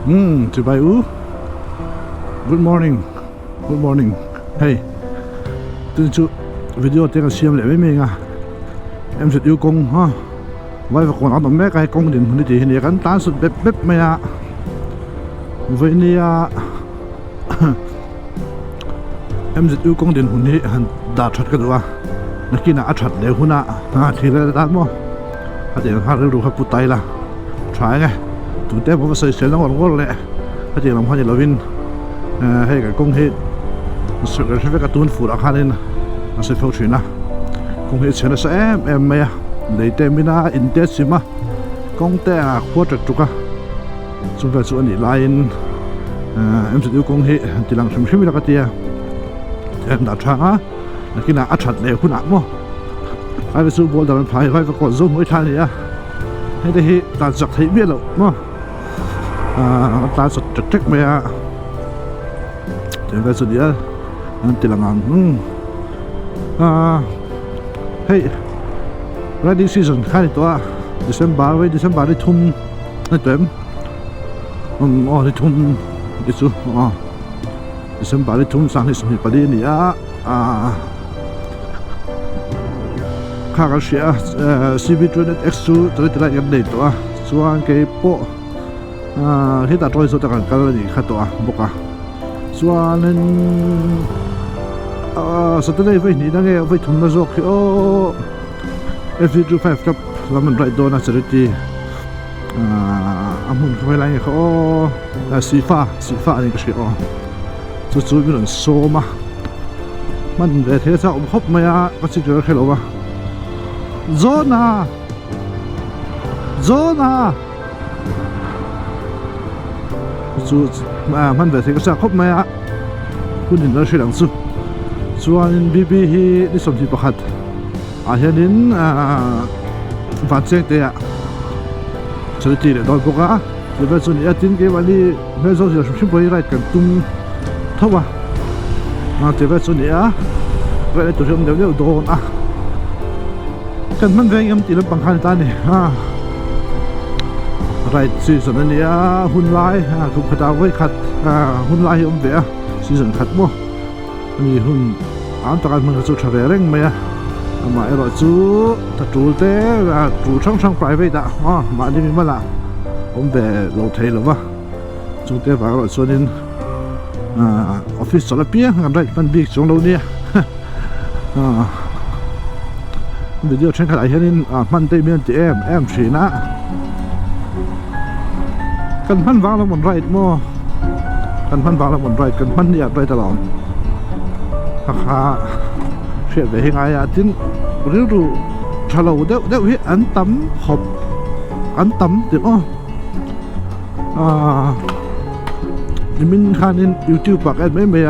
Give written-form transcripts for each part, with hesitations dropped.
Chị bay ú. Good morning. Hey, tin chú video tiếng Siam lại với mình à. Em sẽ yêu công ha. Vậy và còn ở tầm mấy cái công điện như thế này gắn tá sụt bếp mày à. Vậy ni à. Em sẽ yêu công điện hôn này đã chặt cái đó. Nó kia là chặt để hôn à. Thì là đã mua. Thì hai đứa học phụ tay là. Try nghe. Tụi té một cái sợi nó ngon lẹ. Thì làm hoa như là vin. Hay cái công hệ. Sự cái cái tuôn phụ đã khai lên. Nó sẽ phô chuyện à. Công hệ chuyện là sẽ em mày à. Để tem bên à intensive mà. Công té à khoa trật trục à. Chúng ta sẽ đi lại em sẽ yêu công hệ thì làm xem là cái gì em đã chăng á là khi nào chặt đều cũng nặng mà ai về số bố đào phải và còn zoom mới thay này hay đây ta giật thấy biết rồi mà ta giật trách mày à thì về số địa thì là ngang hey ready season khai toa December đi thum này tụi em đi thum đi chú December đi thum sang thì sum hi pali ni khá cái xe CB200X2 tới lại gần đây toa chuan cái bộ hiện tại tôi số ta cái là gì khác toa bốc chuan nên Saturday với ni đang nghe với thum nó dọc FV25 cấp làm mình right door na charity amun không phải là cái sifa này cái gì chú biết là số mà mình về thế sao ông hấp mày có chỉ được cái đâu mà Zirna chú mình về thế cái sao hấp màyคุณnhìn nó sẽ làm sao chuan BB hi đi xong thì bắt hạt hiện đến phát triển thế à chơi thì để đôi bốc á thì bây giờ thì tin cái vấn đề bây giờ thì chúng tôi lại cần tung thâu thì bây giờ thì vậy tụi chúng đều đồ cần mình về em thì làm bằng khăn ta này right season này hun lai cũng phải đào với khát hun lai ông về season khát mua thì hun anh ta cần mình phải chụp về reng mày mà em bảo chú thật chủ tế là chủ trong private mà đi mình là ông về lâu thế rồi mà chúng ta vào rồi cho nên office số là bia ngắm đây phân biệt trong lâu nè video trên cái này nên mình đây miền thì em chỉ na cần phân vào là một right mua cần phân vào là một right cần phân địa right tao chuyện về hình ai tin rượu rượu trả lâu đeo hết ăn tắm hộp ăn tắm được không mình khai lên YouTube và cái mấy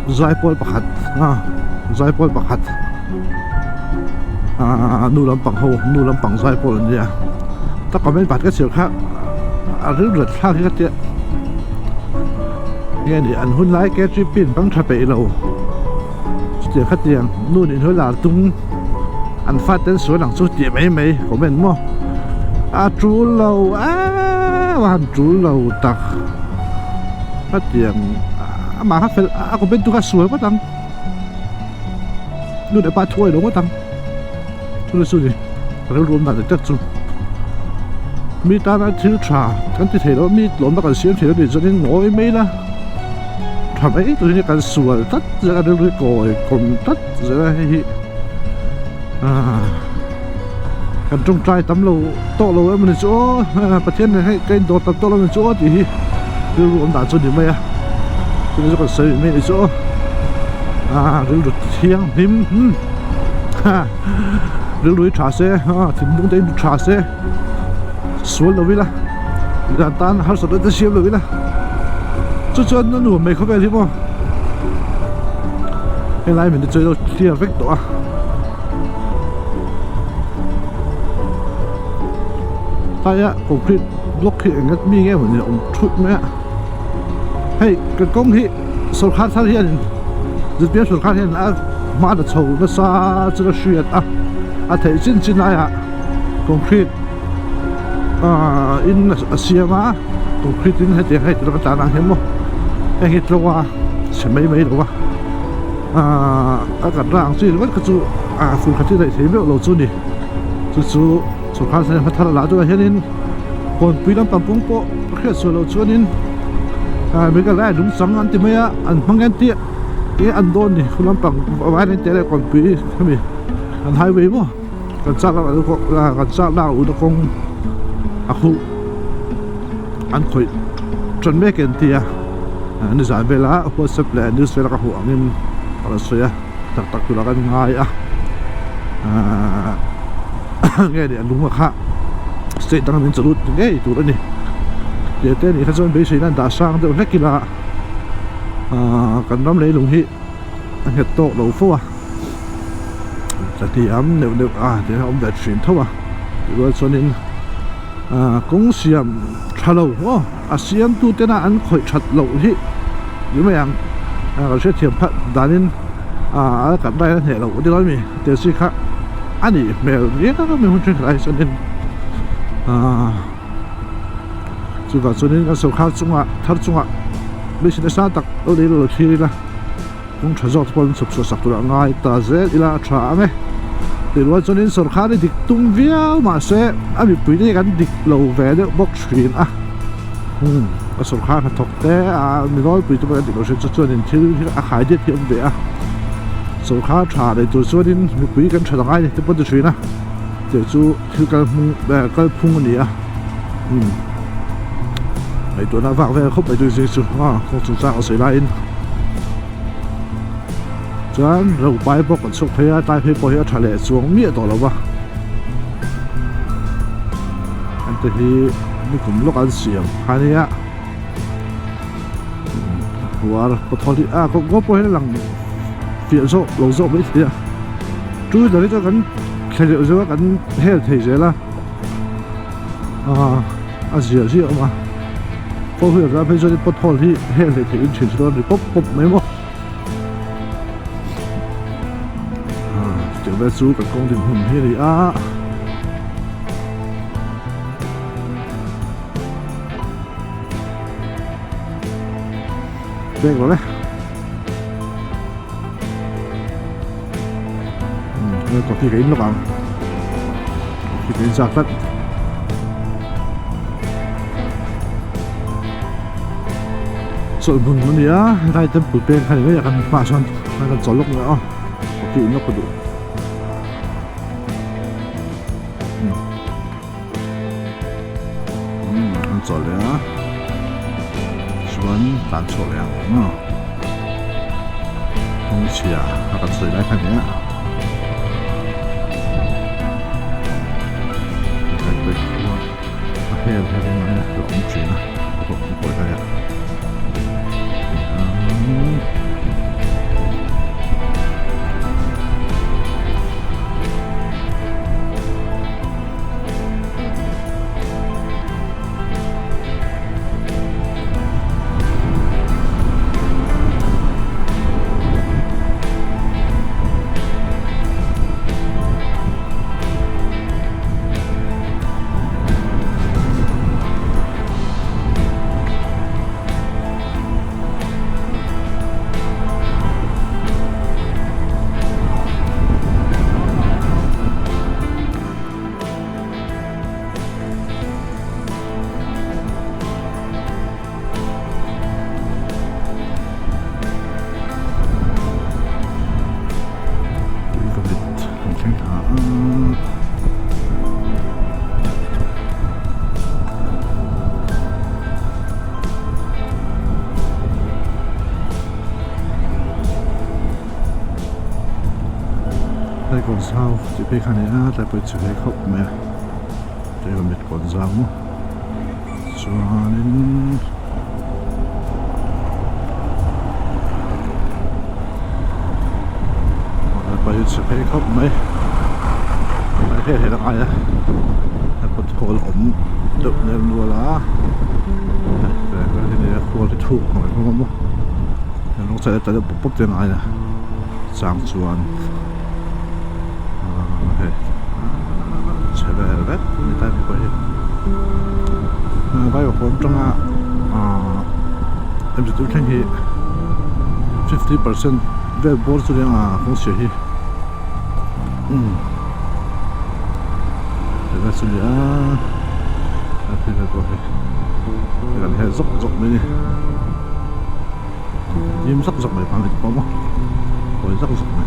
giải phẫu bạc hạt nu làm bằng giải phẫu này tất cả mấy bạn cái sự khác rượu rượu khác cái tiệt nghe thì anh hun lái cái trip pin bằng tháp bể lâu chỉ khách tiền nuôi đến hơi là tung anh phát đến số lượng số tiền mấy của mình mua chú lâu hoàn chú lâu tặc khách tiền mà khách phải có bên tôi khách suối quá tăng nuôi để ba thôi đúng quá tăng tôi nói gì rồi rùm là chắc chung mi ta đã thiếu trà cái thì thế đó mi lộn bắt cái xiêm thì nó để cho nên ngồi mấy là thằng ấy tôi như cái sủa tất ra được cái còi cùng tất ra hay cần trong trai tắm lâu to lâu em mình chỗ bát thiên này hay cái đồ tập to lâu mình chỗ thì đưa luôn đã cho điểm mấy tôi còn xây mấy chỗ đưa được thiêng hiếm đưa đuôi trà xe thì muốn đến trà xe xuống lâu là là tan har sợ nó xiêm lâu là cho nó nụ mày không về chứ không cái này mình chơi đâu thlir vách tổ tay á cũng khi block khi ngắt mi nghe mình ông chút mẹ hay cái công hi sổ khát sao hiện rất biết sổ khát hiện mà đã sầu nó xa cho nó xuyệt thấy chín này công khi in Siam tụ khít tin hết tiền hay tụ cái tàn hết mo cái hết lâu sẽ mấy lâu cái rạng gì vẫn cái chú phụ khách này thì biết lâu chú đi chú khá là phát là chú hiện in còn bây giờ tầm bông po khi số lâu chú in mấy cái này đúng sáng anh thì mấy anh mang cái tiệt cái anh đôn đi không làm bằng vài này thế này còn bây cái gì anh hai về mo còn sao là còn sao nào uống không khu anh khơi chuẩn bị cái gì anh giải về là WhatsApp là anh sẽ là cái hồ anh kalau saya tak kulakan ngai nghe để đúng mà khác sẽ tăng lên chút nghe tụi nó nè giờ tên này hắn bây giờ đang đã sang được hết kila cần nắm lấy lùng hi anh hết tổ đầu phố thì nếu thì ông đã chuyển thôi rồi cho nên cũng Siam trả lâu Siam tu tên là anh khởi chặt lâu hi như vậy cái sẽ thiệp phát đàn cái này là hệ lâu đi nói mình điều gì khác anh đi mail biết đó mình không chuyện lại cho nên chỉ có cho nên cái số khác chúng ta bây giờ sao tắc ở đây là khi là cũng trả rõ toàn sập sập tụi ngay ta dễ đi là trả nghe thì lúc cho nên số khác thì tung video mà sẽ anh bị bị cái địch lâu về được box screen cái số khác là thực tế mình nói bị tụi cái điều sẽ cho nên thiếu khai tiết thêm về số khác trả để tụi cho nên mình bị cái trả ngay thì bắt được chuyện để chú thiếu cái phun này mấy tụi nó vào về không phải tụi gì không chúng ta có xảy ra in chán rồi bài bóc còn sốc thấy tai thấy bò hết trả lệ xuống miệng đó là anh thấy mình cũng lúc ăn Siam hai này hoa có thọ thì có bò hết lằng phiền số lâu số mấy thì chú giờ đấy cho cái liệu cho cái hết thì dễ là gì mà có hiểu ra bây giờ bò thọ thì hết thì chuyển cho nó thì bóp mấy mỏ về chú cái công trình hùng here thì đây rồi đấy có khi cái nó bằng khi cái giặc đất sợi mùng nó nhá đây tâm bụi bên hay là cái mà son hay là gió lúc nữa có khi nó có đủ做了，选单错了东西那个水来看见，再对我，还有龙卷我过来呀，đây còn sao chỉ biết khả năng tại bởi chỉ thấy khóc mẹ đây là mệt còn sao mà cho nên bởi chỉ thấy khóc mẹ lại thế thì là ai á tại bởi hồ ổn được nên luôn là để cái này hồ thì thuộc mà không có nó sẽ tại được bốc tiền ai nè sang chuan chhe người ta bị quay vai ở hôm trong em sẽ tôi thấy 50% về bor số lượng không xỉa hi để ra số lượng thì phải có cái gần hè dốc này đi im dốc này bằng được có không có dốc này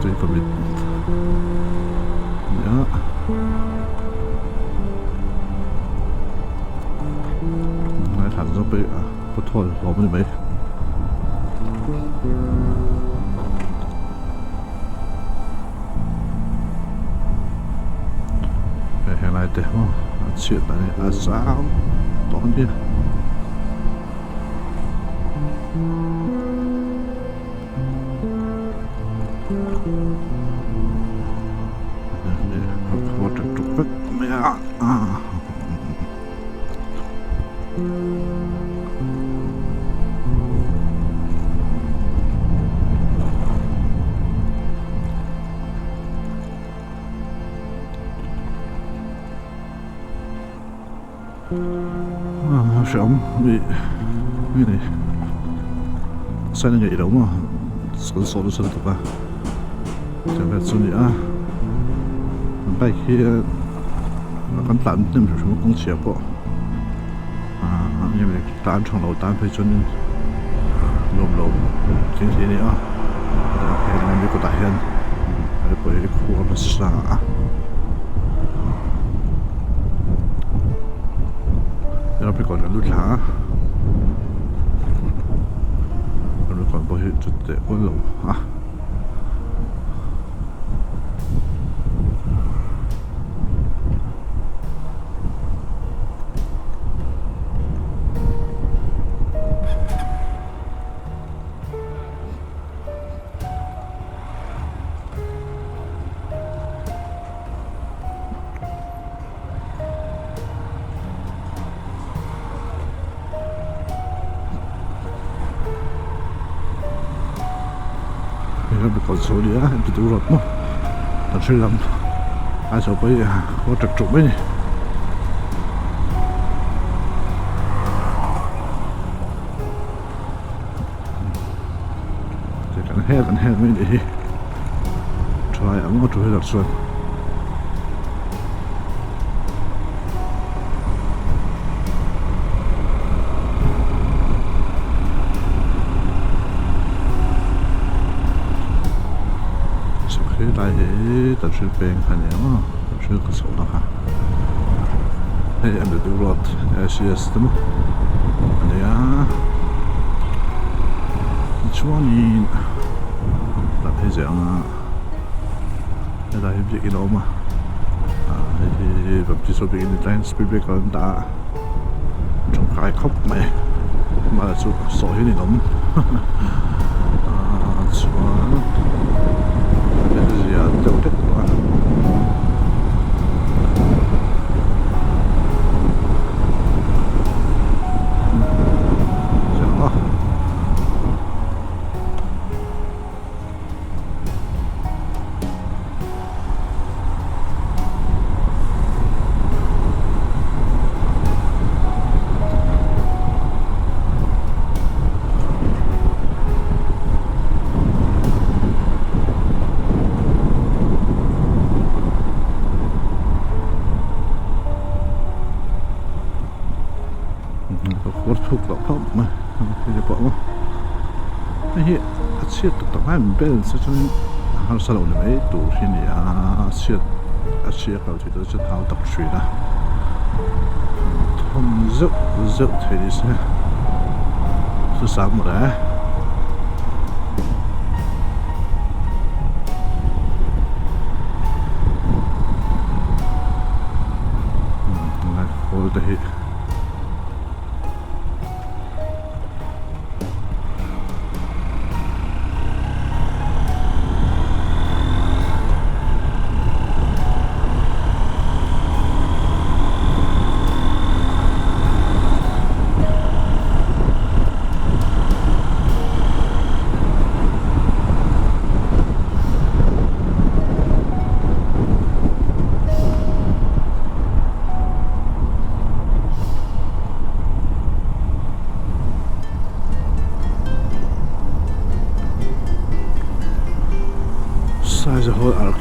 chơi phần biệt nhớ nói thẳng ra bây có thôi bỏ bên mấy cái này để mà chuyện này sao tốn đi một trục vết mẹ sống bị cái này sao nó nhảy đâu mà số được à chẳng phải số này bay kia nó còn tạm nem什么工企不因为单床楼单配准楼今天呢还有那个大hen还有不会哭了啥เราไปก่อนกันลูกค้าเราไปก่อนพอเห็นจุดเตะอ้วนลงเราไปก่อนโซเดียemจะดูรถมั้งตอนช่วยลำไอ้ไปว่าจักจุกไหมนี่จะกันแห่ไม่ดีช่วยเอามาช่วยหลักส่วนได้แต่ช่วยเป็นขันยังช่วยกระสุนนะคะให้อันเดอร์ดูรถ SES ตั้มอันนี้ช่วงนี้ตัดให้เสียงได้ให้เบรกอีกแล้วมาให้แบบที่สุดเป็นในแรงสปีดเบรกกันตาจงกายครบไหมมาสุดสอยนี่น้องช่วงJa, dat is waar. Zo. thuộc vào không mà thì để bỏ mà hiện siết tập hai mình bên sẽ cho hàng sau này mấy tủ thì siết vào thì tôi sẽ tháo tập suy ra không rượu thì sẽ sáng một đấy khổ đấy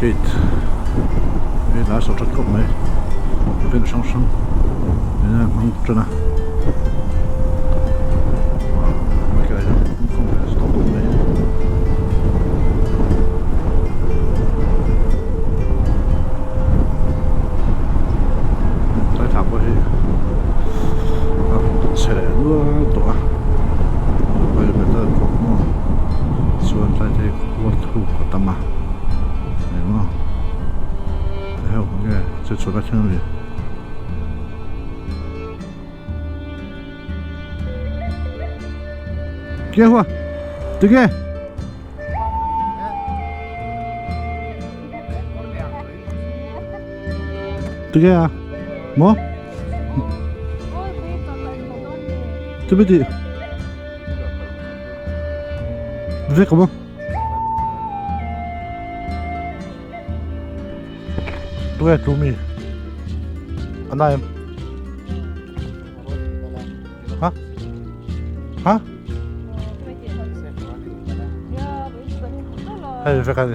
gate cái lá sầu rất cộng này bên song song nên là mong cho nào mấy cái này không phải stop đúng đấy tay thảm quá hết chhe nữa tỏa bây giờ người ta cũng xuân tay thì quật thu của tâm à này mà theo cái sẽ số ra chân liền kia hoa từ kia từ kia à mỏ từ bên đi về không tôi chú mi anh em hả hả hay về cái gì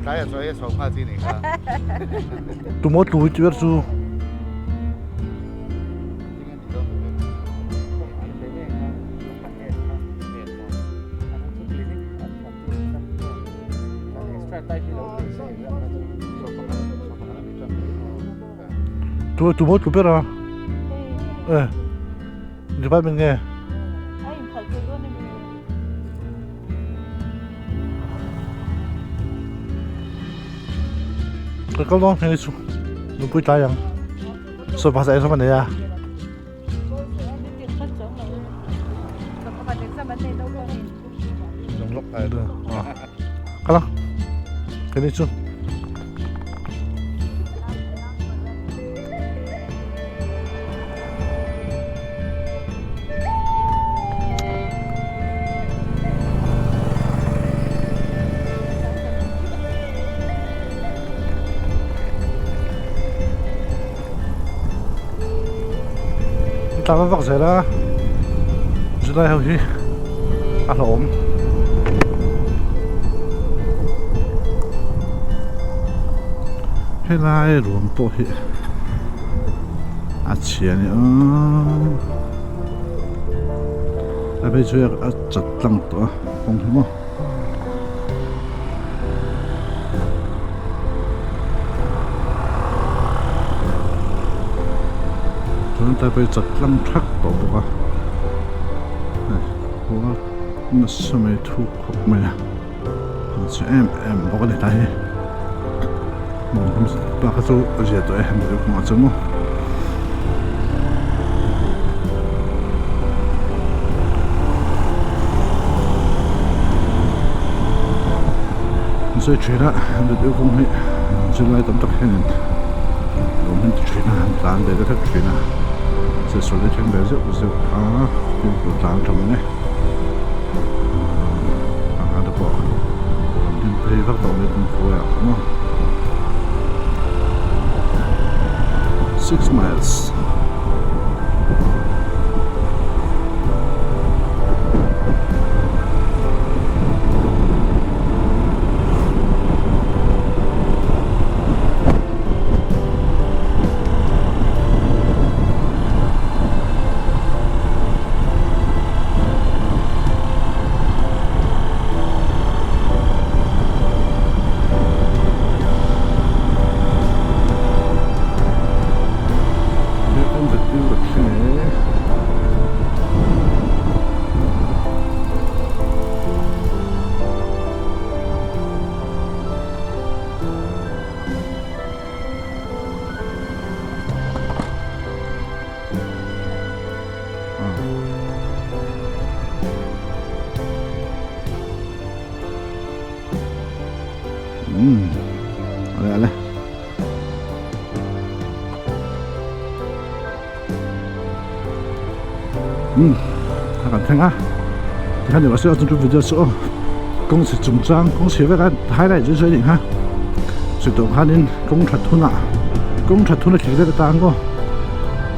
trái à rồi số pha gì này tôi muốn tôi chưa chú tôi muốn chụp ra đi bắt mình nghe cái câu đó nghe chú nó bụi tai rằng sao phát sinh sao vấn đề à giống lúc này được cái đó cái này chú ta có vắt rẻ đó chúng ta hầu như ăn ổn thế này luôn bố hi chhe nữa bây giờ chặt tăng to không thấy không chúng ta bây giờ lăng thắc tổ bộ của nó sẽ mấy thu khóc mày à sẽ em bỏ cái này đây mình ba cái số ở dưới tụi em được mà chứ không rồi chuyện đó được yêu không hết chỉ lại tầm tắc hen rồi mình chuyện nào làm để được chuyện nào sẽ số lên trên bề rộng những của tám trong này được bỏ những cái phát động lên thành phố ạ đúng không 6 miles Oleh các bạn thấy á thì hai điều sẽ trong video số công sự trùng trang công sự với cái hai đại dưới định ha sự tổng hai nên công thuật thu là chỉ cái tăng co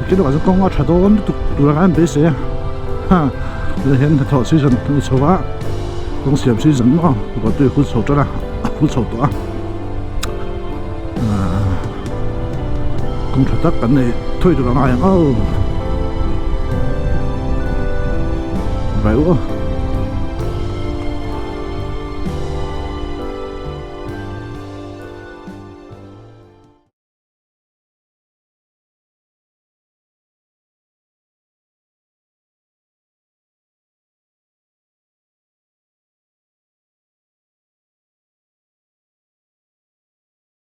cái đó là công thuật đó tụ là cái bế xe ha là hiện thọ sử dụng số á công sự sử dụng nó có tôi hút sầu cho là hút sầu đó cũng thật tất cảnh này thôi tụi nó ngay ô vậy quá